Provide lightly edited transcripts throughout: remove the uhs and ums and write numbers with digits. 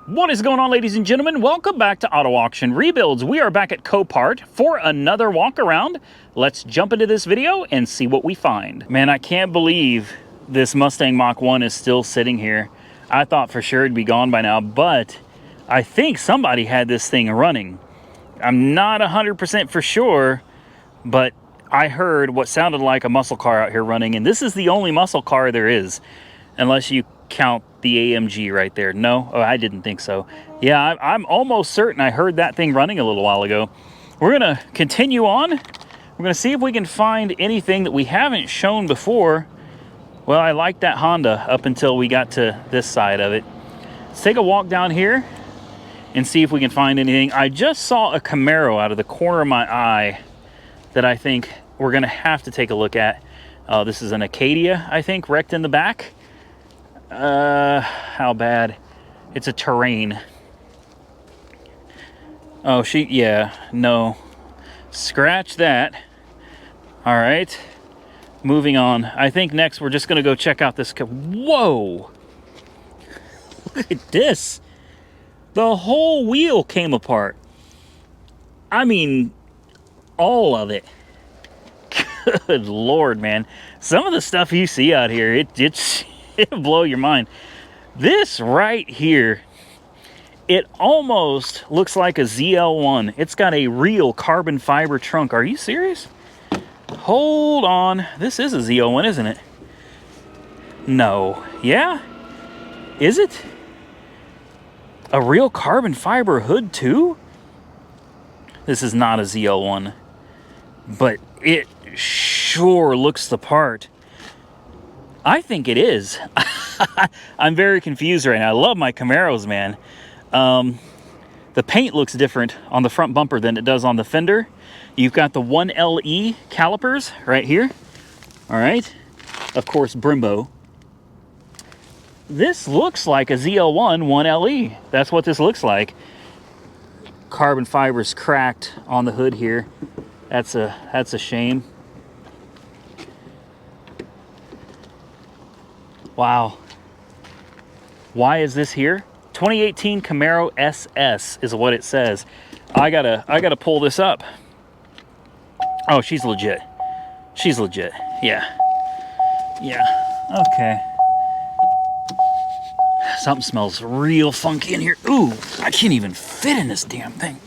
What is going on, ladies and gentlemen? Welcome back to Auto Auction Rebuilds. We are back at Copart for another walk around. Let's jump into this video and see what we find. Man, I can't believe this Mustang Mach-1 is still sitting here. I thought for sure it'd be gone by now, but I think somebody had this thing running. I'm not 100% for sure, but I heard what sounded like a muscle car out here running, and this is the only muscle car there is, unless you count the AMG right there. No? Oh, I didn't think so. Yeah, I'm almost certain I heard that thing running a little while ago. We're going to continue on. We're going to see if we can find anything that we haven't shown before. Well, I like that Honda up until we got to this side of it. Let's take a walk down here and see if we can find anything. I just saw a Camaro out of the corner of my eye that I think we're going to have to take a look at. This is an Acadia, I think, wrecked in the back. How bad? It's a Terrain. Oh, yeah, no. Scratch that. All right. Moving on. I think next we're just going to go check out this. Whoa! Look at this. The whole wheel came apart. I mean, all of it. Good Lord, man. Some of the stuff you see out here, it'll blow your mind. This right here, it almost looks like a ZL1. It's got a real carbon fiber trunk. Are you serious? Hold on. This is a ZL1, isn't it? No. Yeah? Is it? A real carbon fiber hood too? This is not a ZL1, but it sure looks the part. I think it is. I'm very confused right now. I love my Camaros, man. The paint looks different on the front bumper than it does on the fender. You've got the 1LE calipers right here. All right. Of course, Brembo. This looks like a ZL1 1LE. That's what this looks like. Carbon fiber's cracked on the hood here. That's a shame. Wow. Why is this here? 2018 Camaro SS is what it says. I gotta pull this up. Oh, she's legit. She's legit. Yeah. Yeah. Okay. Something smells real funky in here. Ooh, I can't even fit in this damn thing.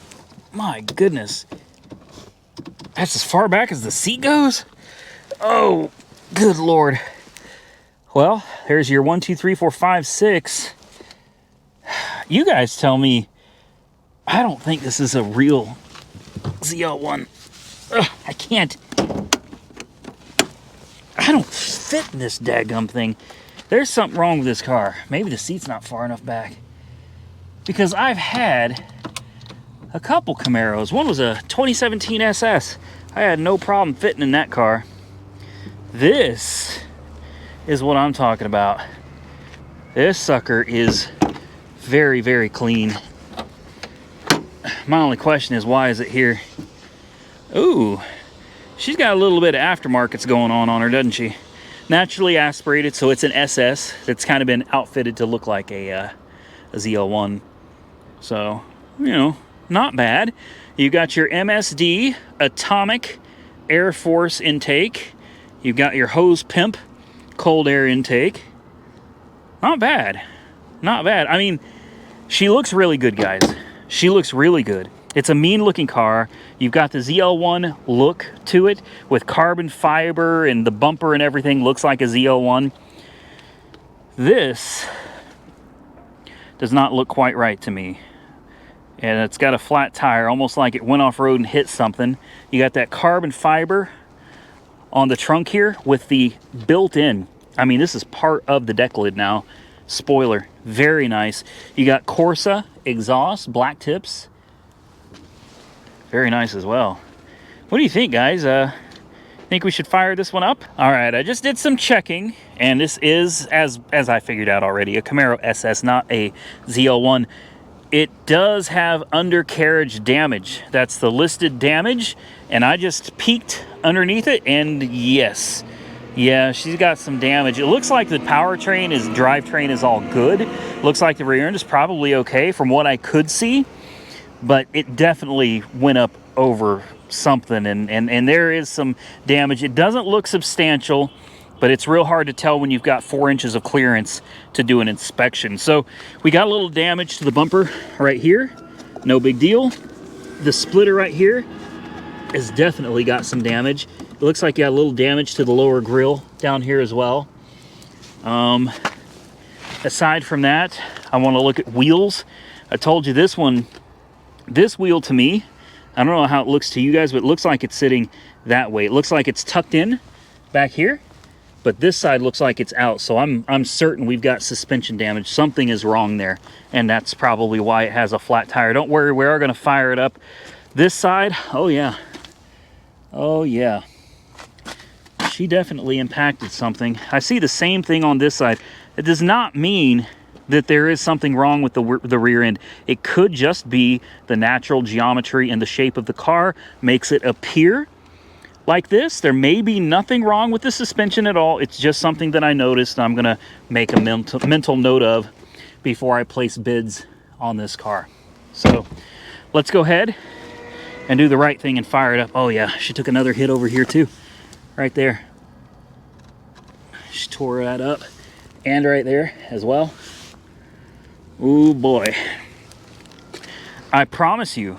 My goodness. That's as far back as the seat goes? Oh, good Lord. Well, there's your 1, 2, 3, 4, 5, 6. You guys tell me. I don't think this is a real ZL1. Ugh, I can't. I don't fit in this daggum thing. There's something wrong with this car. Maybe the seat's not far enough back. Because I've had a couple Camaros. One was a 2017 SS. I had no problem fitting in that car. This is what I'm talking about. This sucker is very, very clean. My only question is, why is it here? Ooh, she's got a little bit of aftermarkets going on her, doesn't she? Naturally aspirated, so it's an SS that's kind of been outfitted to look like a ZL1. So, you know, not bad. You got your MSD Atomic Air Force intake. You've got your Hose Pimp cold air intake. Not bad. Not bad. I mean, she looks really good, guys. She looks really good. It's a mean looking car. You've got the ZL1 look to it with carbon fiber, and the bumper and everything looks like a ZL1. This does not look quite right to me. And it's got a flat tire, almost like it went off road and hit something. You got that carbon fiber on the trunk here with the built-in. I mean, this is part of the deck lid now. Spoiler, very nice. You got Corsa exhaust, black tips. Very nice as well. What do you think, guys? Think we should fire this one up? All right, I just did some checking, and this is, as I figured out already, a Camaro SS, not a ZL1. It does have undercarriage damage. That's the listed damage, and I just peeked underneath it, and yes, Yeah, she's got some damage. It looks like the drivetrain is all good. Looks like the rear end is probably okay from what I could see, but it definitely went up over something, and there is some damage. It doesn't look substantial, but it's real hard to tell when you've got 4 inches of clearance to do an inspection. So we got a little damage to the bumper right here. No big deal. The splitter right here has definitely got some damage. It looks like you got a little damage to the lower grille down here as well. Aside from that, I want to look at wheels. I told you this wheel to me, I don't know how it looks to you guys, but it looks like it's sitting that way. It looks like it's tucked in back here, but this side looks like it's out. So I'm certain we've got suspension damage. Something is wrong there, and that's probably why it has a flat tire. Don't worry, we are going to fire it up. This side, oh yeah. Oh yeah. She definitely impacted something. I see the same thing on this side. It does not mean that there is something wrong with the rear end. It could just be the natural geometry and the shape of the car makes it appear like this. There may be nothing wrong with the suspension at all. It's just something that I noticed I'm gonna make a mental note of before I place bids on this car. So let's go ahead and do the right thing and fire it up. Oh yeah, she took another hit over here too. Right there. She tore that up. And right there as well. Oh boy. I promise you,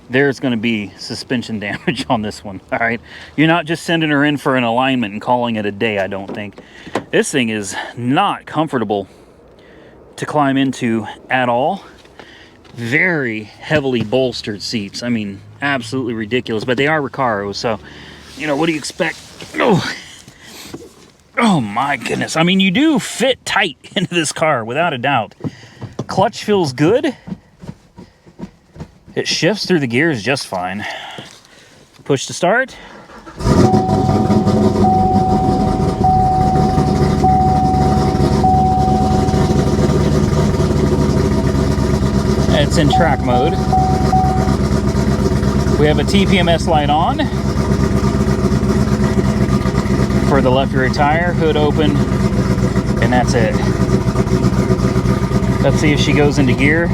there's going to be suspension damage on this one. All right. You're not just sending her in for an alignment and calling it a day, I don't think. This thing is not comfortable to climb into at all. Very heavily bolstered seats. I mean, absolutely ridiculous. But they are Recaro, so, you know, what do you expect? Oh my goodness. I mean, you do fit tight into this car, without a doubt. Clutch feels good. It shifts through the gears just fine. Push to start. It's in track mode. We have a TPMS light on for the left rear tire, hood open, and that's it. Let's see if she goes into gear.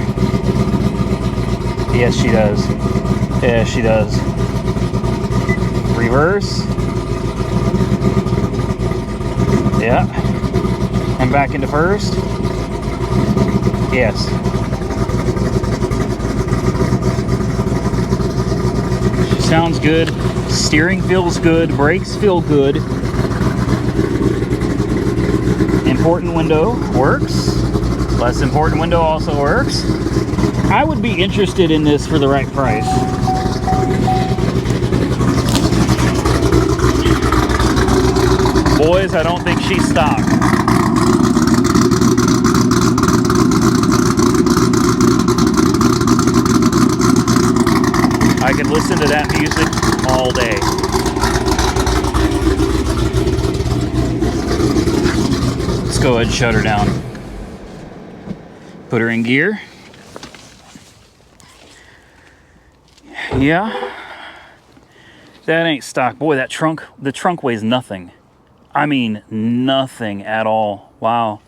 Yes, she does. Yeah, she does. Reverse. Yeah. And back into first. Yes. She sounds good. Steering feels good. Brakes feel good. Important window works. Less important window also works. I would be interested in this for the right price. Boys, I don't think she's stock. I could listen to that music all day. Let's go ahead and shut her down. Put her in gear. Yeah, that ain't stock. Boy, the trunk weighs nothing. I mean, nothing at all. Wow.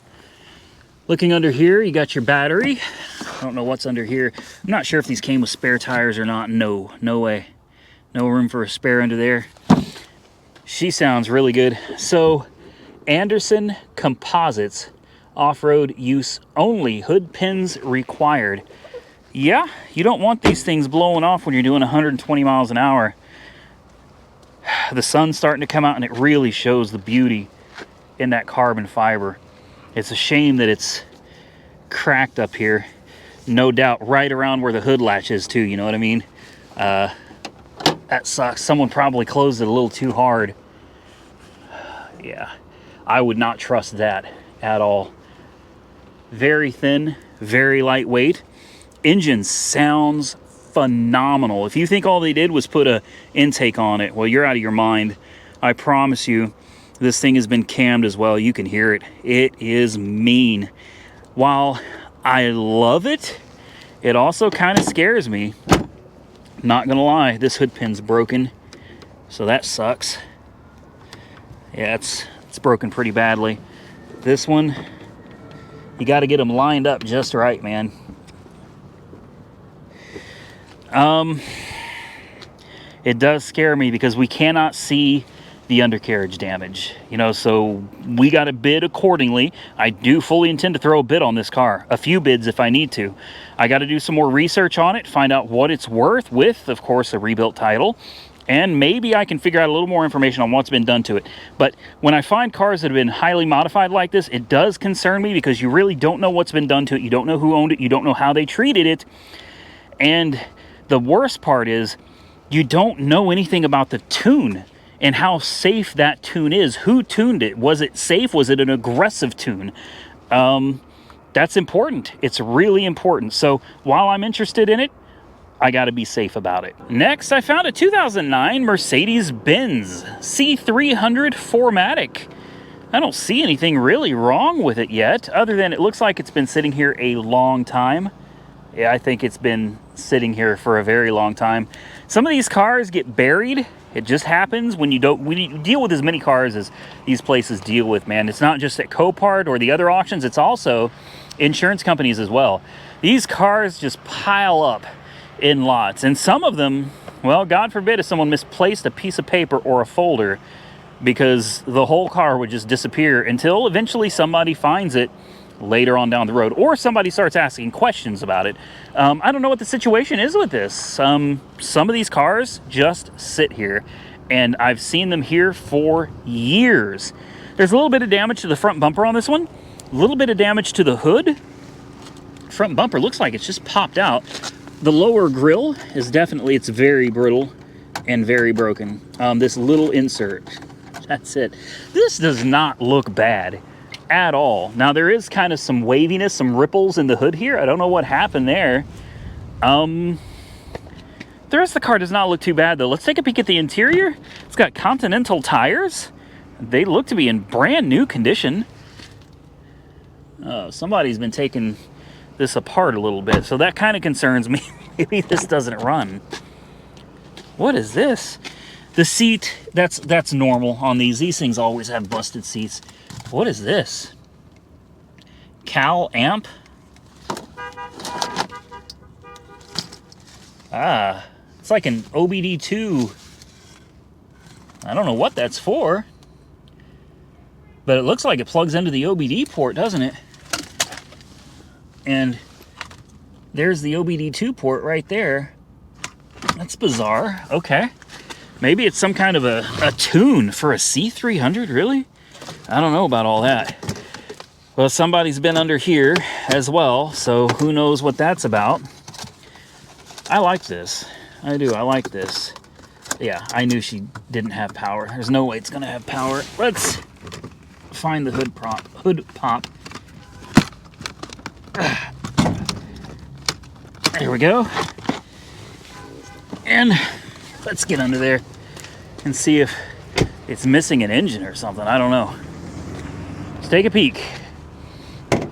Looking under here, you got your battery. I don't know what's under here. I'm not sure if these came with spare tires or not. No way. No room for a spare under there. She sounds really good. So, Anderson Composites, off-road use only, hood pins required. Yeah, you don't want these things blowing off when you're doing 120 miles an hour. The sun's starting to come out and it really shows the beauty in that carbon fiber. It's a shame that it's cracked up here. No doubt right around where the hood latch is too, you know what I mean? That sucks. Someone probably closed it a little too hard. Yeah, I would not trust that at all. Very thin, very lightweight. Engine sounds phenomenal. If you think all they did was put a intake on it, well, you're out of your mind. I promise you, this thing has been cammed as well. You can hear it. It is mean. While I love it, it also kind of scares me. Not gonna lie, this hood pin's broken, so that sucks. Yeah, it's broken pretty badly. This one, you got to get them lined up just right, man. It does scare me because we cannot see the undercarriage damage, you know, so we got to bid accordingly. I do fully intend to throw a bid on this car, a few bids if I need to. I got to do some more research on it, find out what it's worth with, of course, a rebuilt title, and maybe I can figure out a little more information on what's been done to it. But when I find cars that have been highly modified like this, it does concern me because you really don't know what's been done to it. You don't know who owned it. You don't know how they treated it. And the worst part is you don't know anything about the tune and how safe that tune is. Who tuned it? Was it safe? Was it an aggressive tune? That's important. It's really important. So while I'm interested in it, I got to be safe about it. Next, I found a 2009 Mercedes-Benz C300 4MATIC. I don't see anything really wrong with it yet, other than it looks like it's been sitting here a long time. Yeah, I think it's been sitting here for a very long time. Some of these cars get buried. It just happens when you deal with as many cars as these places deal with, man. It's not just at Copart or the other auctions. It's also insurance companies as well. These cars just pile up in lots. And some of them, well, God forbid if someone misplaced a piece of paper or a folder, because the whole car would just disappear until eventually somebody finds it later on down the road, or somebody starts asking questions about it. I don't know what the situation is with this. Some of these cars just sit here, and I've seen them here for years. There's a little bit of damage to the front bumper on this one, a little bit of damage to the hood. Front bumper looks like it's just popped out. The lower grille is definitely, it's very brittle and very broken. This little insert, that's it. This does not look bad at all. Now there is kind of some waviness, some ripples in the hood here. I don't know what happened there. The rest of the car does not look too bad though. Let's take a peek at the interior. It's got Continental tires. They look to be in brand new condition. Somebody's been taking this apart a little bit, so that kind of concerns me. Maybe this doesn't run. What is this? The seat, that's normal on these. These things always have busted seats. What is this? Cal amp? Ah, it's like an OBD2. I don't know what that's for, but it looks like it plugs into the OBD port, doesn't it? And there's the OBD2 port right there. That's bizarre. Okay. Maybe it's some kind of a tune for a C300, really? I don't know about all that. Well, somebody's been under here as well, so who knows what that's about. I like this. I do. I like this. Yeah, I knew she didn't have power. There's no way it's going to have power. Let's find the hood pop. There we go. And let's get under there and see if it's missing an engine or something. I don't know. Let's take a peek.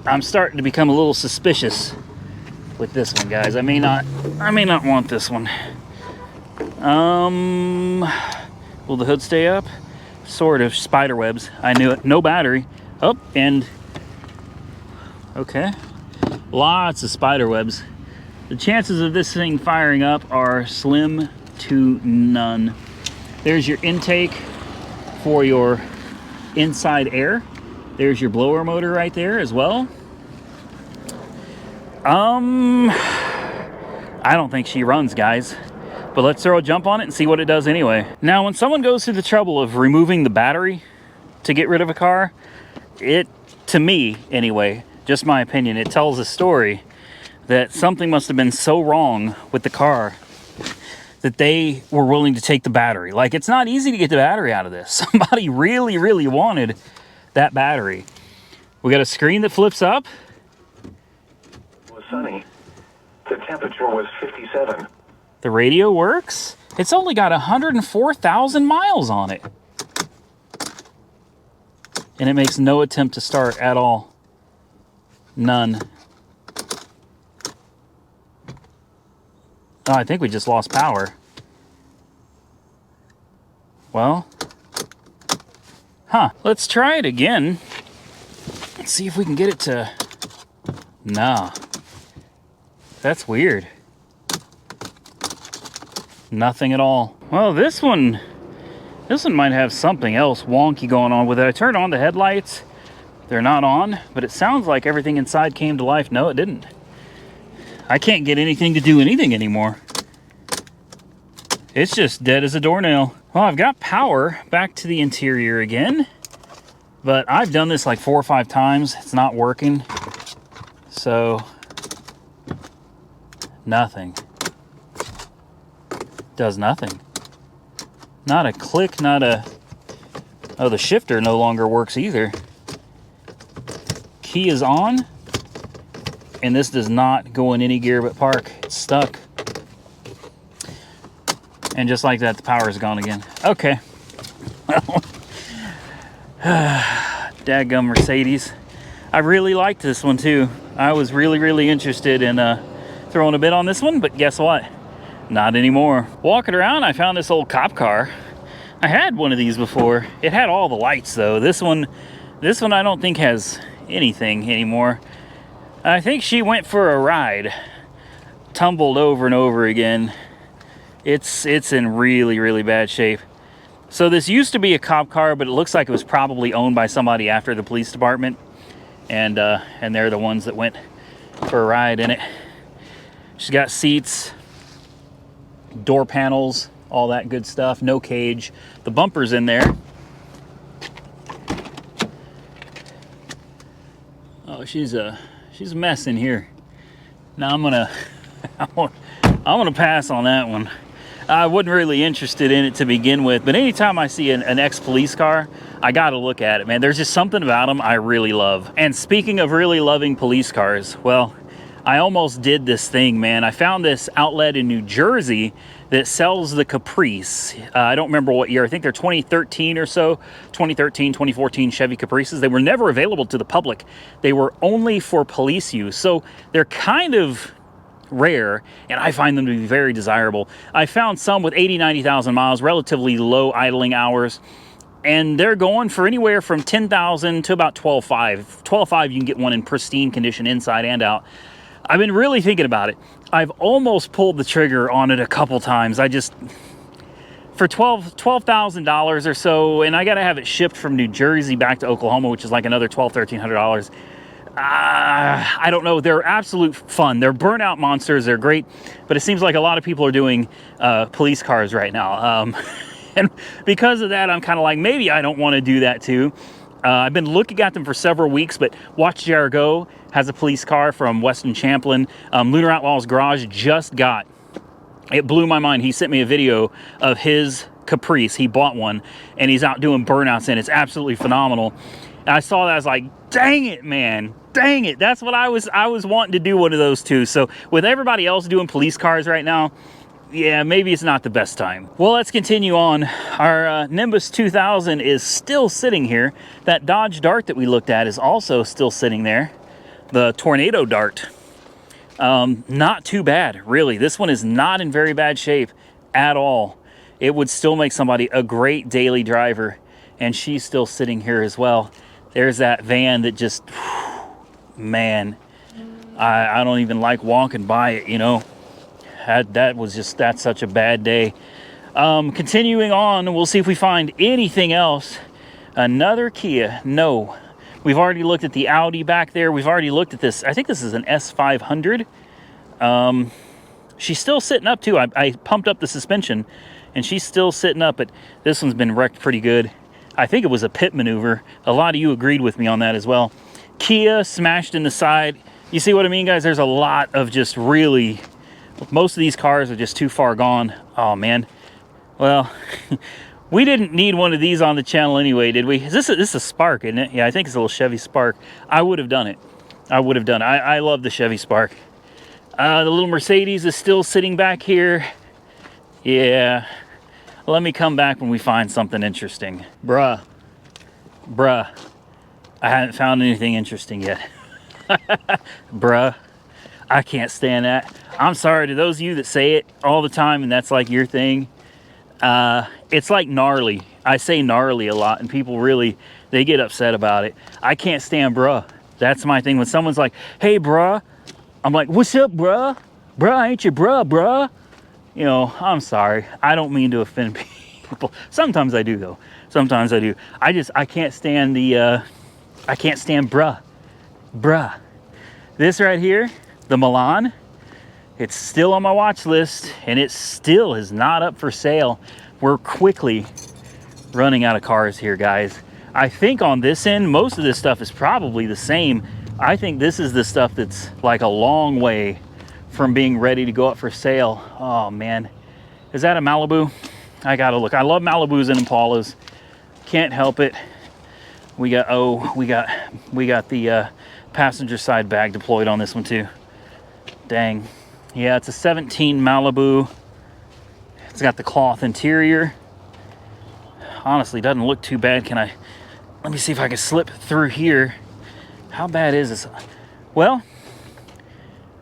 I'm starting to become a little suspicious with this one, guys. I may not want this one. Will the hood stay up? Sort of. Spider webs. I knew it. No battery. Oh, and okay. Lots of spider webs. The chances of this thing firing up are slim to none. There's your intake for your inside air. There's your blower motor right there as well. I don't think she runs, guys, but let's throw a jump on it and see what it does anyway. Now, when someone goes through the trouble of removing the battery to get rid of a car, it, to me anyway, just my opinion, it tells a story that something must have been so wrong with the car that they were willing to take the battery. Like, it's not easy to get the battery out of this. Somebody really, really wanted that battery. We got a screen that flips up. It was sunny. The temperature was 57. The radio works. It's only got 104,000 miles on it. And it makes no attempt to start at all. None. Oh, I think we just lost power. Well, Huh, let's try it again. Let's see if we can get it to... Nah. That's weird. Nothing at all. Well, this one might have something else wonky going on with it. I turned on the headlights. They're not on, but it sounds like everything inside came to life. No, it didn't. I can't get anything to do anything anymore. It's just dead as a doornail. Well, I've got power back to the interior again, but I've done this like 4 or 5 times. It's not working. So, nothing. Does nothing. Not a click, not a... Oh, the shifter no longer works either. Key is on, and this does not go in any gear but park. It's stuck. And just like that, the power is gone again. Okay. Well, dadgum Mercedes. I really liked this one too. I was really interested in throwing a bid on this one, but guess what? Not anymore. Walking around, I found this old cop car. I had one of these before. It had all the lights though. This one I don't think has anything anymore. I think she went for a ride. Tumbled over and over again. It's in really bad shape. So this used to be a cop car, but it looks like it was probably owned by somebody after the police department. And they're the ones that went for a ride in it. She's got seats, door panels, all that good stuff. No cage. The bumper's in there. Oh, she's a mess in here. Now I'm gonna pass on that one. I wasn't really interested in it to begin with, but anytime I see an ex-police car, I gotta look at it, man. There's just something about them I really love. And speaking of really loving police cars, well, I almost did this thing, man. I found this outlet in New Jersey that sells the Caprice. I don't remember what year. I think they're 2013 or so. 2013, 2014 Chevy Caprices. They were never available to the public. They were only for police use. So they're kind of rare, and I find them to be very desirable. I found some with 80, 90,000 miles, relatively low idling hours, and they're going for anywhere from 10,000 to about 12.5. 12.5, you can get one in pristine condition inside and out. I've been really thinking about it. I've almost pulled the trigger on it a couple times. For $12,000 or so, and I got to have it shipped from New Jersey back to Oklahoma, which is like another $1,200, $1,300. I don't know. They're absolute fun. They're burnout monsters. They're great, but it seems like a lot of people are doing police cars right now. And because of that, I'm kind of like, maybe I don't want to do that too. I've been looking at them for several weeks, but Watch Jericho has a police car from Weston Champlin. Lunar Outlaw's Garage just got. It blew my mind. He sent me a video of his Caprice. He bought one, and he's out doing burnouts, and it's absolutely phenomenal. And I saw that, I was like, dang it, man. Dang it. That's what I was wanting to do, one of those two. So with everybody else doing police cars right now, yeah, maybe it's not the best time. Well, let's continue on. Our Nimbus 2000 is still sitting here. That Dodge Dart that we looked at is also still sitting there. The Tornado Dart. Not too bad, really. This one is not in very bad shape at all. It would still make somebody a great daily driver. And she's still sitting here as well. There's that van that just, man, I don't even like walking by it, you know. That's such a bad day. Continuing on, we'll see if we find anything else. Another Kia. No. We've already looked at the Audi back there. We've already looked at this. I think this is an S500. She's still sitting up too. I pumped up the suspension and she's still sitting up, but this one's been wrecked pretty good. I think it was a pit maneuver. A lot of you agreed with me on that as well. Kia smashed in the side. You see what I mean, guys? There's a lot of just really... Most of these cars are just too far gone. Oh, man. Well, we didn't need one of these on the channel anyway, did we? This is a Spark, isn't it? Yeah, I think it's a little Chevy Spark. I would have done it. I would have done it. I love the Chevy Spark. The little Mercedes is still sitting back here. Yeah. Let me come back when we find something interesting. Bruh. I haven't found anything interesting yet. Bruh. I can't stand that. I'm sorry to those of you that say it all the time and that's like your thing. It's like gnarly. I say gnarly a lot, and people really, they get upset about it. I can't stand bruh. That's my thing. When someone's like, hey, bruh, I'm like, what's up, bruh? Bruh, ain't you bruh? You know, I'm sorry. I don't mean to offend people. Sometimes I do, though. Sometimes I do. I can't stand the, I can't stand bruh. This right here, the Milan, it's still on my watch list, and it still is not up for sale. We're quickly running out of cars here, guys. I think on this end, most of this stuff is probably the same. I think this is the stuff that's like a long way from being ready to go up for sale. Oh man, is that a Malibu? I gotta look. I love Malibus and Impalas. Can't help it. We got the passenger side bag deployed on this one too. Dang. Yeah, it's a 17 Malibu. It's got the cloth interior. Honestly, doesn't look too bad. Let me see if I can slip through here. How bad is this? Well,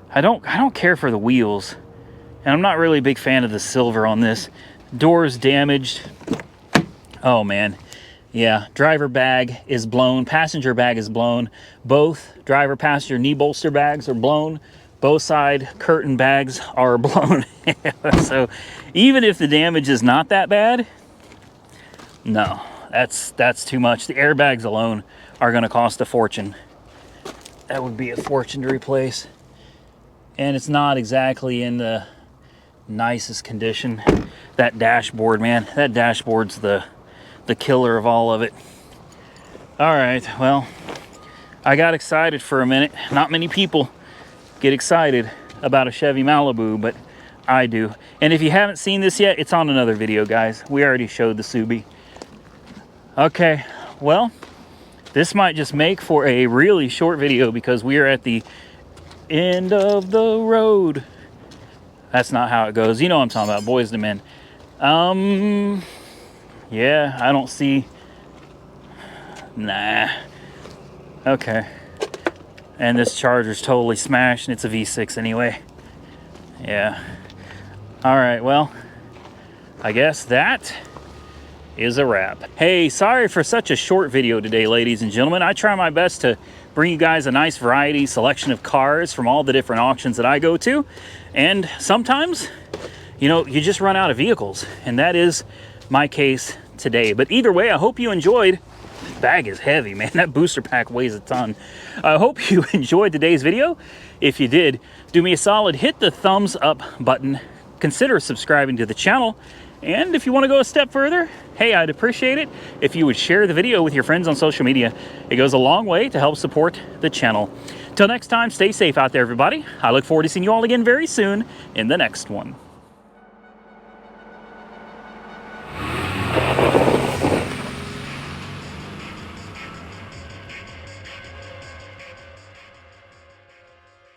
I don't care for the wheels, and I'm not really a big fan of the silver on this. Doors damaged. Oh man. Yeah, driver bag is blown, passenger bag is blown. Both driver passenger knee bolster bags are blown. Both side curtain bags are blown. So even if the damage is not that bad, no, that's too much. The airbags alone are going to cost a fortune. That would be a fortune to replace. And it's not exactly in the nicest condition. That dashboard, man, that dashboard's the killer of all of it. All right, well, I got excited for a minute. Not many people get excited about a Chevy Malibu, but I do. And if you haven't seen this yet, it's on another video, guys. We already showed the Subi. Okay, well, this might just make for a really short video because we are at the end of the road. That's not how it goes. You know what I'm talking about, boys to men. Yeah, I don't see. Nah. Okay. And this Charger's totally smashed, and it's a V6 anyway. Yeah. All right, well, I guess that is a wrap. Hey, sorry for such a short video today, ladies and gentlemen. I try my best to bring you guys a nice variety selection of cars from all the different auctions that I go to. And sometimes, you know, you just run out of vehicles, and that is my case today. But either way, I hope you enjoyed. This bag is heavy, man. That booster pack weighs a ton. I hope you enjoyed today's video. If you did, do me a solid, hit the thumbs up button, consider subscribing to the channel, and if you want to go a step further, hey, I'd appreciate it if you would share the video with your friends on social media. It goes a long way to help support the channel. Till next time, stay safe out there, everybody. I look forward to seeing you all again very soon in the next one.